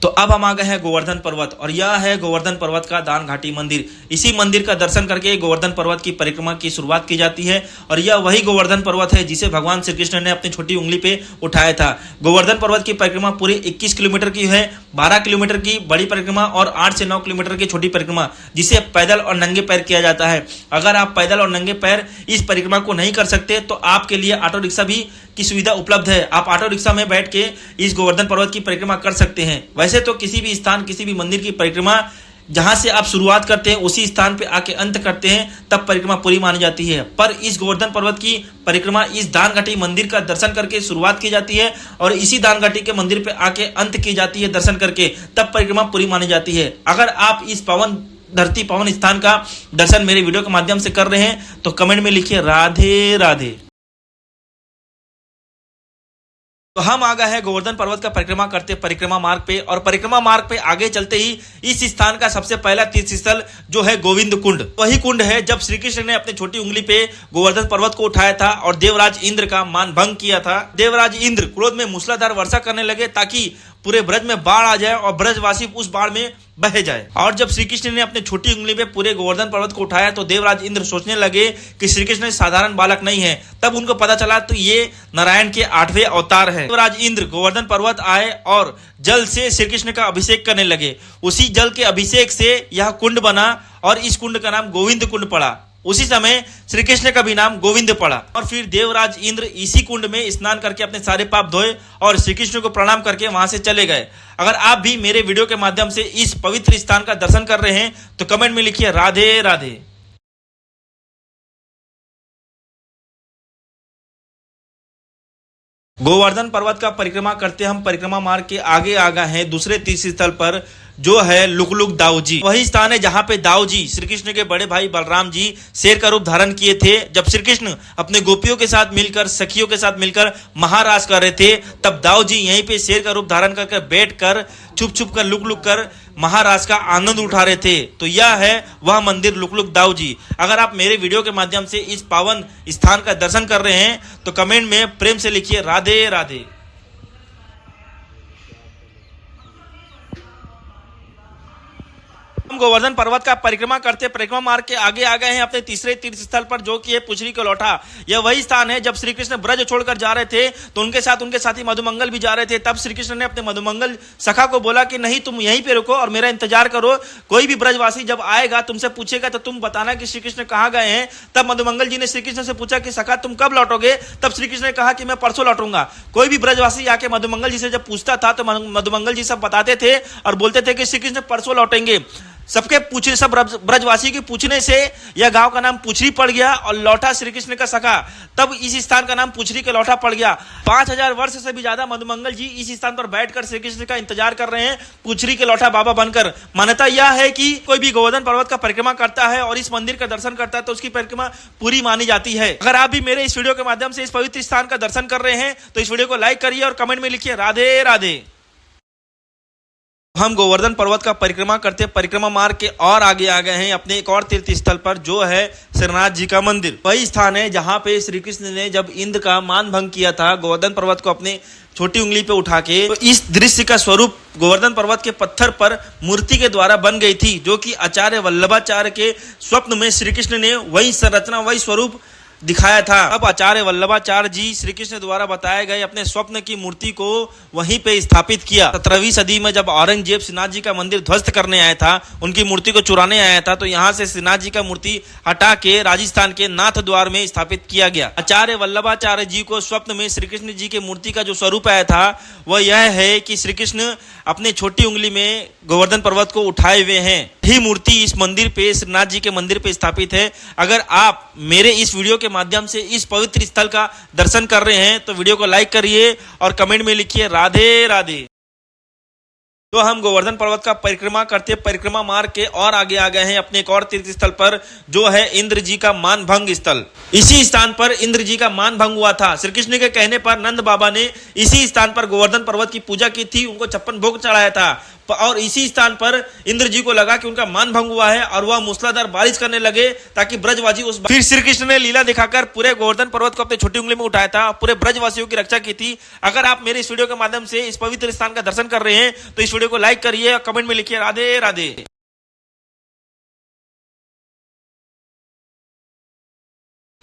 तो अब हम आ गए हैं गोवर्धन पर्वत और यह है गोवर्धन पर्वत का दान घाटी मंदिर। इसी मंदिर का दर्शन करके गोवर्धन पर्वत की परिक्रमा की शुरुआत की जाती है और यह वही गोवर्धन पर्वत है जिसे भगवान श्री कृष्ण ने अपनी छोटी उंगली पे उठाया था। गोवर्धन पर्वत की परिक्रमा पूरी 21 किलोमीटर की है, 12 किलोमीटर की बड़ी परिक्रमा और 8 से 9 किलोमीटर की छोटी परिक्रमा, जिसे पैदल और नंगे पैर किया जाता है। अगर आप पैदल और नंगे पैर इस परिक्रमा को नहीं कर सकते तो आपके लिए ऑटो रिक्शा भी की सुविधा उपलब्ध है। आप ऑटो रिक्शा में बैठ के इस गोवर्धन पर्वत की परिक्रमा कर सकते हैं। वैसे तो किसी भी स्थान, किसी भी मंदिर की परिक्रमा जहां से आप शुरुआत करते हैं उसी स्थान पे आके अंत करते हैं तब परिक्रमा पूरी मानी जाती है। पर इस गोवर्धन पर्वत की परिक्रमा इस दान घाटी मंदिर का दर्शन करके शुरुआत की जाती है और इसी दान घाटी के मंदिर पे आके अंत की जाती है दर्शन करके, तब परिक्रमा पूरी मानी जाती है। अगर आप इस पावन धरती, पावन स्थान का दर्शन मेरे वीडियो के माध्यम से कर रहे हैं तो कमेंट में लिखिए राधे राधे। तो हम आ गए हैं गोवर्धन पर्वत का परिक्रमा करते परिक्रमा मार्ग पे और परिक्रमा मार्ग पे आगे चलते ही इस स्थान का सबसे पहला तीर्थ स्थल जो है गोविंद कुंड, वही कुंड है जब श्री कृष्ण ने अपनी छोटी उंगली पे गोवर्धन पर्वत को उठाया था और देवराज इंद्र का मान भंग किया था। देवराज इंद्र क्रोध में मूसलाधार वर्षा करने लगे ताकि पूरे ब्रज में बाढ़ आ जाए और ब्रजवासी उस बाढ़ में बह जाए। और जब श्री कृष्ण ने अपनी छोटी उंगली पे पूरे गोवर्धन पर्वत को उठाया तो देवराज इंद्र सोचने लगे कि श्री कृष्ण साधारण बालक नहीं है। तब उनको पता चला तो ये नारायण के 8वें अवतार है। देवराज इंद्र गोवर्धन पर्वत आए और जल से श्री कृष्ण का अभिषेक करने लगे। उसी जल के अभिषेक से यह कुंड बना और इस कुंड का नाम गोविंद कुंड पड़ा। उसी समय श्री कृष्ण का भी नाम गोविंद पड़ा और फिर देवराज इंद्र इसी कुंड में स्नान करके अपने सारे पाप धोए और श्री कृष्ण को प्रणाम करके वहां से चले गए। अगर आप भी मेरे वीडियो के माध्यम से इस पवित्र स्थान का दर्शन कर रहे हैं तो कमेंट में लिखिए राधे राधे। गोवर्धन पर्वत का परिक्रमा करते हम परिक्रमा मार्ग के आगे आ गए हैं दूसरे तीर्थ स्थल पर जो है लुकलुक दाऊजी। वही स्थान है जहां पे दाऊजी श्री कृष्ण के बड़े भाई बलराम जी शेर का रूप धारण किए थे। जब श्री कृष्ण अपने गोपियों के साथ मिलकर, सखियों के साथ मिलकर महाराज कर रहे थे तब दाऊजी यहीं पे शेर का रूप धारण करके बैठ कर छुप छुप कर लुक लुक कर महाराज का आनंद उठा रहे थे। तो यह है वह मंदिर लुकलुक दाऊजी। अगर आप मेरे वीडियो के माध्यम से इस पावन स्थान का दर्शन कर रहे हैं तो कमेंट में प्रेम से लिखिए राधे राधे। हम गोवर्धन पर्वत का परिक्रमा करते परिक्रमा मार्ग के आगे आ गए हैं अपने तीसरे तीर्थ स्थल पर जो कि है पुछरी का लोटा। यह वही स्थान है जब श्री कृष्ण ब्रज छोड़कर जा रहे थे तो उनके साथ उनके साथी मधुमंगल भी जा रहे थे। तब श्री कृष्ण ने अपने मधुमंगल सखा को बोला कि नहीं, तुम यहीं पे रुको और मेरा इंतजार करो, कोई भी ब्रजवासी जब आएगा तुमसे पूछेगा तो तुम बताना कि श्री कृष्ण कहाँ गए हैं। तब मधुमंगल जी ने श्री कृष्ण से पूछा कि सखा तुम कब लौटोगे। तब श्री कृष्ण ने कहा कि मैं परसों लौटूंगा। कोई भी ब्रजवासी आके मधुमंगल जी से जब पूछता था तो मधुमंगल जी सब बताते थे और बोलते थे कि श्री कृष्ण परसों लौटेंगे। सबके पूछने, सब ब्रजवासी के पूछने से यह गांव का नाम पुछरी पड़ गया और लौटा श्री कृष्ण का सखा। तब इस स्थान का नाम पुछरी का लौटा पड़ गया। 5000 वर्ष से भी ज्यादा मधुमंगल जी इस स्थान पर बैठकर श्री कृष्ण का इंतजार कर रहे हैं पुछरी के लौटा बाबा बनकर। मान्यता यह है कि कोई भी गोवर्धन पर्वत का परिक्रमा करता है और इस मंदिर का दर्शन करता है तो उसकी परिक्रमा पूरी मानी जाती है। अगर आप भी मेरे इस वीडियो के माध्यम से इस पवित्र स्थान का दर्शन कर रहे हैं तो इस वीडियो को लाइक करिए और कमेंट में लिखिए राधे राधे। हम गोवर्धन पर्वत का परिक्रमा करते परिक्रमा मार्ग के और आगे आ गए हैं अपने एक और तीर्थ स्थल पर जो है श्रीनाथ जी का मंदिर। वही स्थान है जहां पे श्री कृष्ण ने जब इंद्र का मान भंग किया था गोवर्धन पर्वत को अपने छोटी उंगली पे उठा के, तो इस दृश्य का स्वरूप गोवर्धन पर्वत के पत्थर पर मूर्ति के द्वारा बन गई थी जो कि आचार्य वल्लभाचार्य के स्वप्न में श्री कृष्ण ने वही संरचना, वही स्वरूप दिखाया था। अब आचार्य वल्लभाचार्य जी श्री कृष्ण द्वारा बताए गए अपने स्वप्न की मूर्ति को वहीं पे स्थापित किया। 17वीं सदी में जब औरंगजेब श्रीनाथ जी का मंदिर ध्वस्त करने आया था, उनकी मूर्ति को चुराने आया था, तो यहाँ से श्रीनाथ जी का मूर्ति हटा के राजस्थान के नाथ द्वार में स्थापित किया गया। आचार्य वल्लभाचार्य जी को स्वप्न में श्री कृष्ण जी के मूर्ति का जो स्वरूप आया था वह यह है कि श्री कृष्ण अपने छोटी उंगली में गोवर्धन पर्वत को उठाए हुए हैं। ही मूर्ति इस मंदिर पे, श्रीनाथ जी के मंदिर पे स्थापित है। अगर आप मेरे इस वीडियो के माध्यम से इस पवित्र स्थल का दर्शन कर रहे हैं तो वीडियो को लाइक करिए और कमेंट में लिखिए राधे राधे। तो हम गोवर्धन पर्वत का परिक्रमा करते परिक्रमा मार्ग के और आगे आ गए हैं अपने एक और तीर्थ स्थल पर जो है इंद्र जी का मान भंग स्थल। इसी स्थान पर इंद्र जी का मान भंग हुआ था। श्री कृष्ण के कहने पर नंद बाबा ने इसी स्थान पर गोवर्धन पर्वत की पूजा की थी, उनको 56 भोग चढ़ाया था। और इसी स्थान पर इंद्र जी को लगा कि उनका मान भंग हुआ है और वह मूसलाधार बारिश करने लगे ताकि ब्रजवासी उस फिर श्री कृष्ण ने लीला दिखाकर पूरे गोवर्धन पर्वत को अपनी छोटी उंगली में उठाया था, पूरे ब्रजवासियों की रक्षा की थी। अगर आप मेरे इस वीडियो के माध्यम से इस पवित्र स्थान का दर्शन कर रहे हैं तो इस वीडियो को लाइक करिए और कमेंट में लिखिए राधे राधे।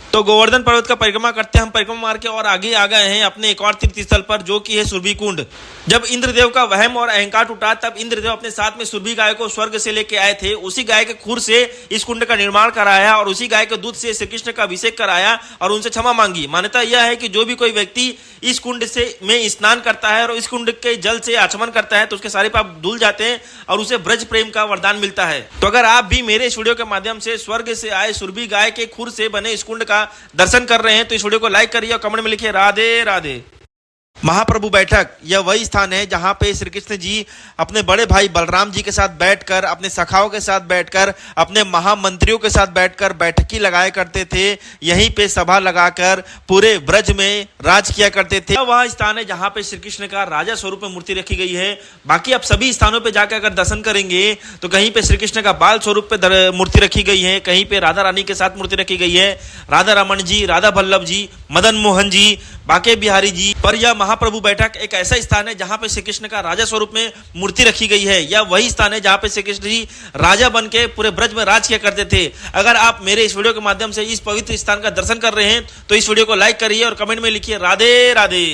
तो गोवर्धन पर्वत का परिक्रमा करते हम परिक्रमा मार के और आगे आ गए हैं अपने एक और तीर्थ स्थल पर, जो कि है सुरभि कुंड। जब इंद्रदेव का वहम और अहंकार टूटा तब इंद्रदेव अपने साथ में सुरभि गाय को स्वर्ग से लेके आए थे। उसी गाय के खुर से इस कुंड का निर्माण कराया और उसी गाय के दूध से श्री कृष्ण का अभिषेक कराया और उनसे क्षमा मांगी। मान्यता यह है कि जो भी कोई व्यक्ति इस कुंड से में स्नान करता है और इस कुंड के जल से आचमन करता है तो उसके सारे पाप धुल जाते हैं और उसे ब्रज प्रेम का वरदान मिलता है। तो अगर आप भी मेरे इस वीडियो के माध्यम से स्वर्ग से आए सुरभि गाय के खुर से बने इस कुंड का दर्शन कर रहे हैं तो इस वीडियो को लाइक करिए और कमेंट में लिखिए राधे राधे। महाप्रभु बैठक यह वही स्थान है जहां पे श्री कृष्ण जी अपने बड़े भाई बलराम जी के साथ बैठकर, अपने सखाओं के साथ बैठकर, अपने महामंत्रियों के साथ बैठकर बैठकी लगाया करते थे। यहीं पे सभा लगाकर पूरे ब्रज में राज किया करते थे। वह स्थान है जहां पे श्री कृष्ण का राजा स्वरूप में मूर्ति रखी गई है। बाकी आप सभी स्थानों पे जाकर अगर दर्शन करेंगे तो कहीं पे श्री कृष्ण का बाल स्वरूप पे मूर्ति रखी गई है, कहीं पे राधा रानी के साथ मूर्ति रखी गई है, राधा रमन जी, राधा वल्लभ जी, मदन मोहन जी, बाके बिहारी जी। पर यह महाप्रभु बैठक एक ऐसा स्थान है जहां पे श्री कृष्ण का राजा स्वरूप में मूर्ति रखी गई है। यह वही स्थान है जहां पे श्री कृष्ण जी राजा बन के पूरे ब्रज में राज किया करते थे। अगर आप मेरे इस वीडियो के माध्यम से इस पवित्र स्थान का दर्शन कर रहे हैं तो इस वीडियो को लाइक करिए और कमेंट में लिखिए राधे राधे।